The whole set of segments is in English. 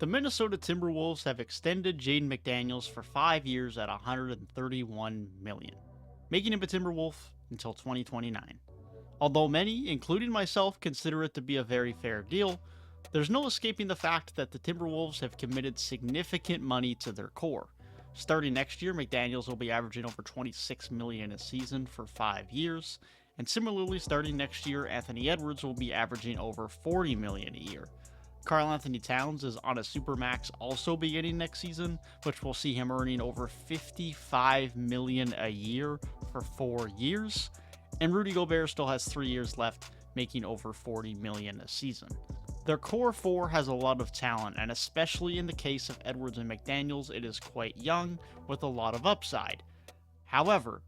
The Minnesota Timberwolves have extended Jaden McDaniels for 5 years at $131 million, making him a Timberwolf until 2029. Although many, including myself, consider it to be a very fair deal, there's no escaping the fact that the Timberwolves have committed significant money to their core. Starting next year, McDaniels will be averaging over $26 million a season for 5 years, and similarly starting next year, Anthony Edwards will be averaging over $40 million a year. Karl-Anthony Towns is on a supermax also beginning next season, which will see him earning over $55 million a year for 4 years, and Rudy Gobert still has 3 years left, making over $40 million a season. Their core four has a lot of talent, and especially in the case of Edwards and McDaniels, it is quite young with a lot of upside. However,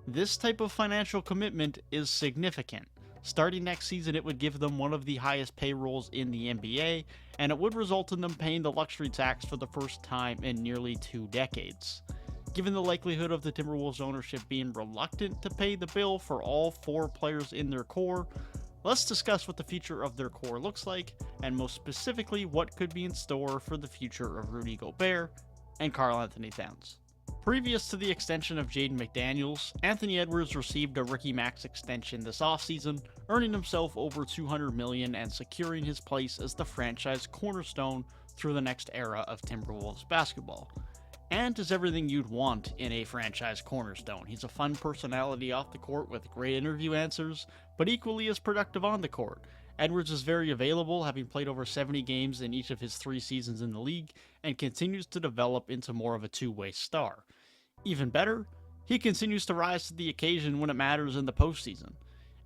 this type of financial commitment is significant. Starting next season, it would give them one of the highest payrolls in the NBA, and it would result in them paying the luxury tax for the first time in nearly 2 decades. Given the likelihood of the Timberwolves ownership being reluctant to pay the bill for all 4 players in their core, let's discuss what the future of their core looks like, and most specifically what could be in store for the future of Rudy Gobert and Karl-Anthony Towns. Previous to the extension of Jaden McDaniels, Anthony Edwards received a rookie max extension this offseason, earning himself over $200 million and securing his place as the franchise cornerstone through the next era of Timberwolves basketball. Ant is everything you'd want in a franchise cornerstone. He's a fun personality off the court with great interview answers, but equally as productive on the court. Edwards is very available, having played over 70 games in each of his 3 seasons in the league, and continues to develop into more of a two-way star. Even better, he continues to rise to the occasion when it matters in the postseason.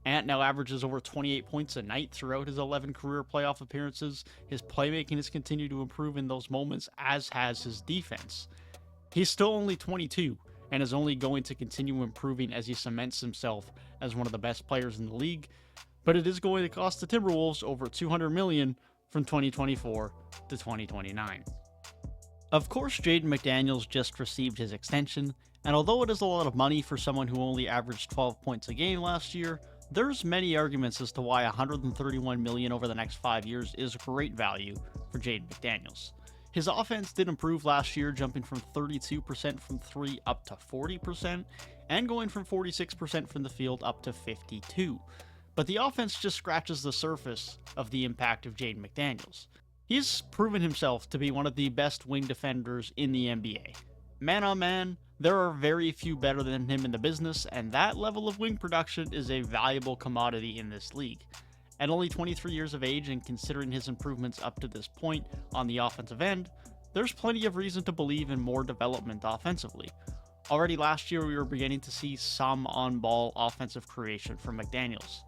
Ant now averages over 28 points a night throughout his 11 career playoff appearances. His playmaking has continued to improve in those moments, as has his defense. He's still only 22, and is only going to continue improving as he cements himself as one of the best players in the league, but it is going to cost the Timberwolves over $200 million from 2024 to 2029. Of course, Jaden McDaniels just received his extension, and although it is a lot of money for someone who only averaged 12 points a game last year, there's many arguments as to why $131 million over the next 5 years is great value for Jaden McDaniels. His offense did improve last year, jumping from 32% from 3 up to 40%, and going from 46% from the field up to 52%. But the offense just scratches the surface of the impact of Jaden McDaniels. He's proven himself to be one of the best wing defenders in the NBA. Man on man, there are very few better than him in the business, and that level of wing production is a valuable commodity in this league. At only 23 years of age, and considering his improvements up to this point on the offensive end, there's plenty of reason to believe in more development offensively. Already last year, we were beginning to see some on-ball offensive creation from McDaniels.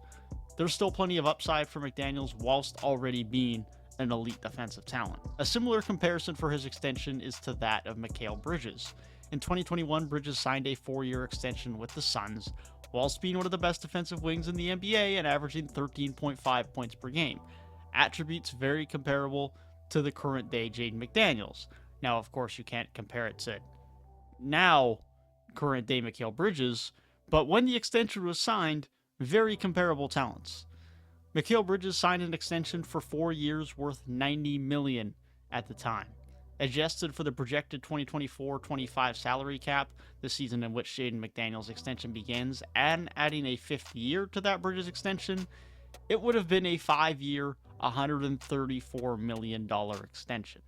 There's still plenty of upside for McDaniels whilst already being an elite defensive talent. A similar comparison for his extension is to that of Mikal Bridges. In 2021, Bridges signed a 4-year extension with the Suns, whilst being one of the best defensive wings in the NBA and averaging 13.5 points per game. Attributes very comparable to the current day Jaden McDaniels. Now, of course, you can't compare it to now current day Mikal Bridges, but when the extension was signed, very comparable talents. Mikal Bridges signed an extension for 4 years worth $90 million at the time. Adjusted for the projected 2024-25 salary cap, the season in which Jaden McDaniels' extension begins, and adding a 5th year to that Bridges extension, it would have been a 5-year, $134 million extension.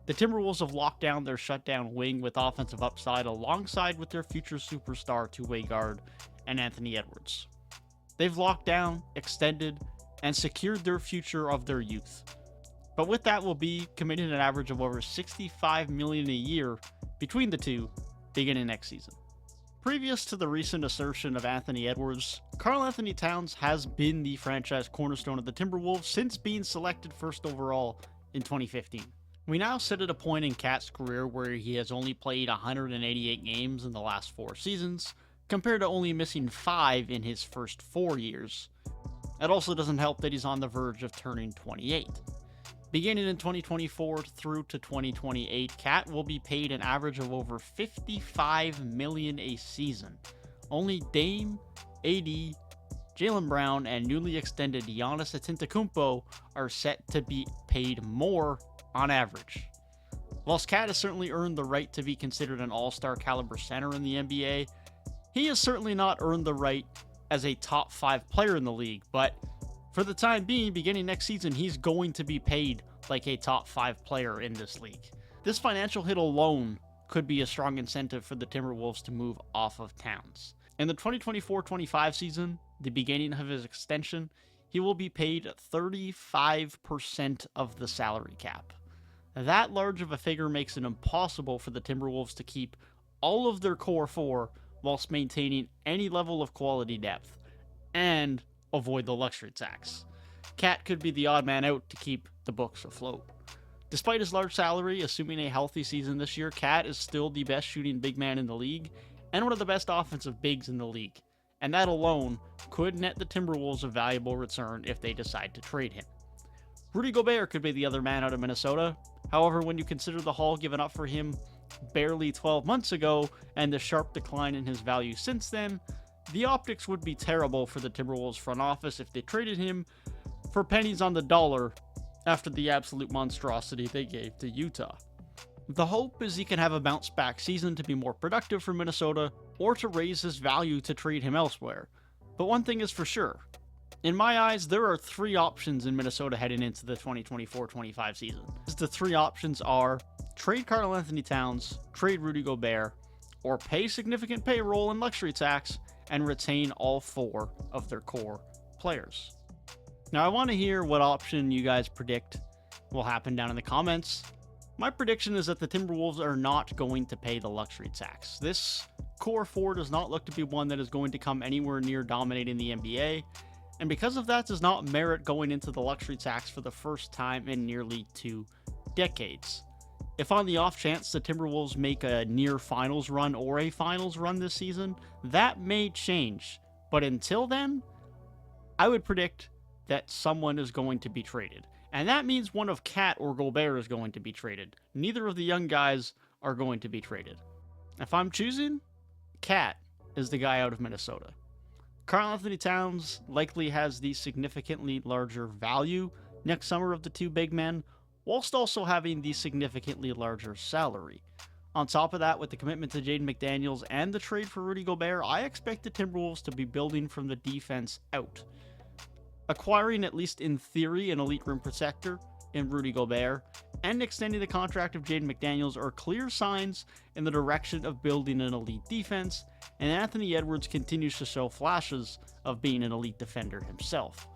The Timberwolves have locked down their shutdown wing with offensive upside alongside with their future superstar two-way guard and Anthony Edwards. They've locked down, extended, and secured their future of their youth. But with that, will be committing an average of over $65 million a year between the two beginning next season. Previous to the recent assertion of Anthony Edwards, Karl-Anthony Towns has been the franchise cornerstone of the Timberwolves since being selected first overall in 2015. We now sit at a point in Cat's career where he has only played 188 games in the last 4 seasons, compared to only missing 5 in his first 4 years. It also doesn't help that he's on the verge of turning 28. Beginning in 2024 through to 2028, Cat will be paid an average of over $55 million a season. Only Dame, AD, Jaylen Brown, and newly extended Giannis Antetokounmpo are set to be paid more on average. Whilst Cat has certainly earned the right to be considered an all-star caliber center in the NBA, he has certainly not earned the right as a top 5 player in the league, but for the time being, beginning next season, he's going to be paid like a top 5 player in this league. This financial hit alone could be a strong incentive for the Timberwolves to move off of Towns. In the 2024-25 season, the beginning of his extension, he will be paid 35% of the salary cap. That large of a figure makes it impossible for the Timberwolves to keep all of their core 4 whilst maintaining any level of quality depth and avoid the luxury tax. Cat could be the odd man out to keep the books afloat. Despite his large salary, assuming a healthy season this year, Cat is still the best shooting big man in the league and one of the best offensive bigs in the league, and that alone could net the Timberwolves a valuable return if they decide to trade him. Rudy Gobert could be the other man out of Minnesota. However, when you consider the haul given up for him barely 12 months ago and the sharp decline in his value since then, the optics would be terrible for the Timberwolves front office if they traded him for pennies on the dollar after the absolute monstrosity they gave to Utah. The hope is he can have a bounce back season to be more productive for Minnesota or to raise his value to trade him elsewhere. But one thing is for sure. In my eyes, there are 3 options in Minnesota heading into the 2024-25 season. The 3 options are trade karl-Anthony Towns, trade Rudy Gobert, or pay significant payroll and luxury tax and retain all 4 of their core players. Now, I want to hear what option you guys predict will happen down in the comments. My prediction is that the Timberwolves are not going to pay the luxury tax. This core 4 does not look to be one that is going to come anywhere near dominating the NBA, and because of that does not merit going into the luxury tax for the first time in nearly 2 decades. If on the off chance the Timberwolves make a near finals run or a finals run this season, that may change. But until then, I would predict that someone is going to be traded. And that means one of Cat or Gobert is going to be traded. Neither of the young guys are going to be traded. If I'm choosing, Cat is the guy out of Minnesota. Karl-Anthony Towns likely has the significantly larger value next summer of the 2 big men, whilst also having the significantly larger salary. On top of that, with the commitment to Jaden McDaniels and the trade for Rudy Gobert, I expect the Timberwolves to be building from the defense out. Acquiring, at least in theory, an elite rim protector in Rudy Gobert, and extending the contract of Jaden McDaniels are clear signs in the direction of building an elite defense, and Anthony Edwards continues to show flashes of being an elite defender himself.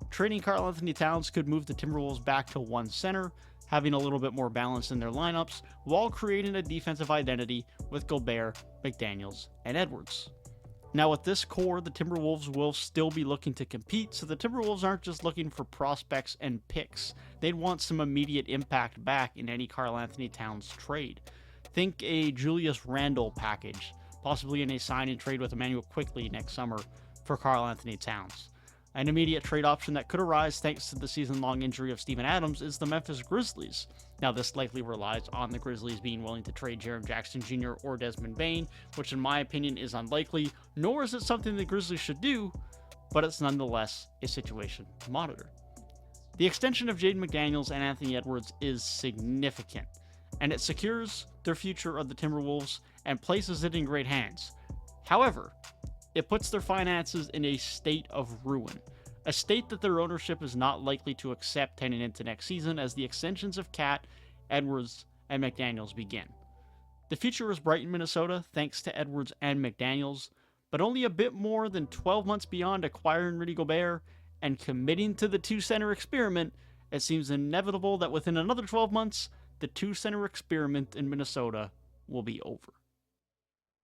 Trading karl-Anthony Towns could move the Timberwolves back to 1 center, having a little bit more balance in their lineups, while creating a defensive identity with Gobert, McDaniels, and Edwards. Now with this core, the Timberwolves will still be looking to compete, so the Timberwolves aren't just looking for prospects and picks. They'd want some immediate impact back in any karl-Anthony Towns trade. Think a Julius Randle package, possibly in a sign and trade with Emmanuel Quickley next summer for karl-Anthony Towns. An immediate trade option that could arise thanks to the season-long injury of Steven Adams is the Memphis Grizzlies. Now, this likely relies on the Grizzlies being willing to trade Jaren Jackson Jr. or Desmond Bane, which in my opinion is unlikely, nor is it something the Grizzlies should do, but it's nonetheless a situation to monitor. The extension of Jaden McDaniels and Anthony Edwards is significant, and it secures their future of the Timberwolves and places it in great hands. However, it puts their finances in a state of ruin, a state that their ownership is not likely to accept heading into next season as the extensions of Cat, Edwards, and McDaniels begin. The future is bright in Minnesota thanks to Edwards and McDaniels, but only a bit more than 12 months beyond acquiring Rudy Gobert and committing to the 2-center experiment, it seems inevitable that within another 12 months, the 2-center experiment in Minnesota will be over.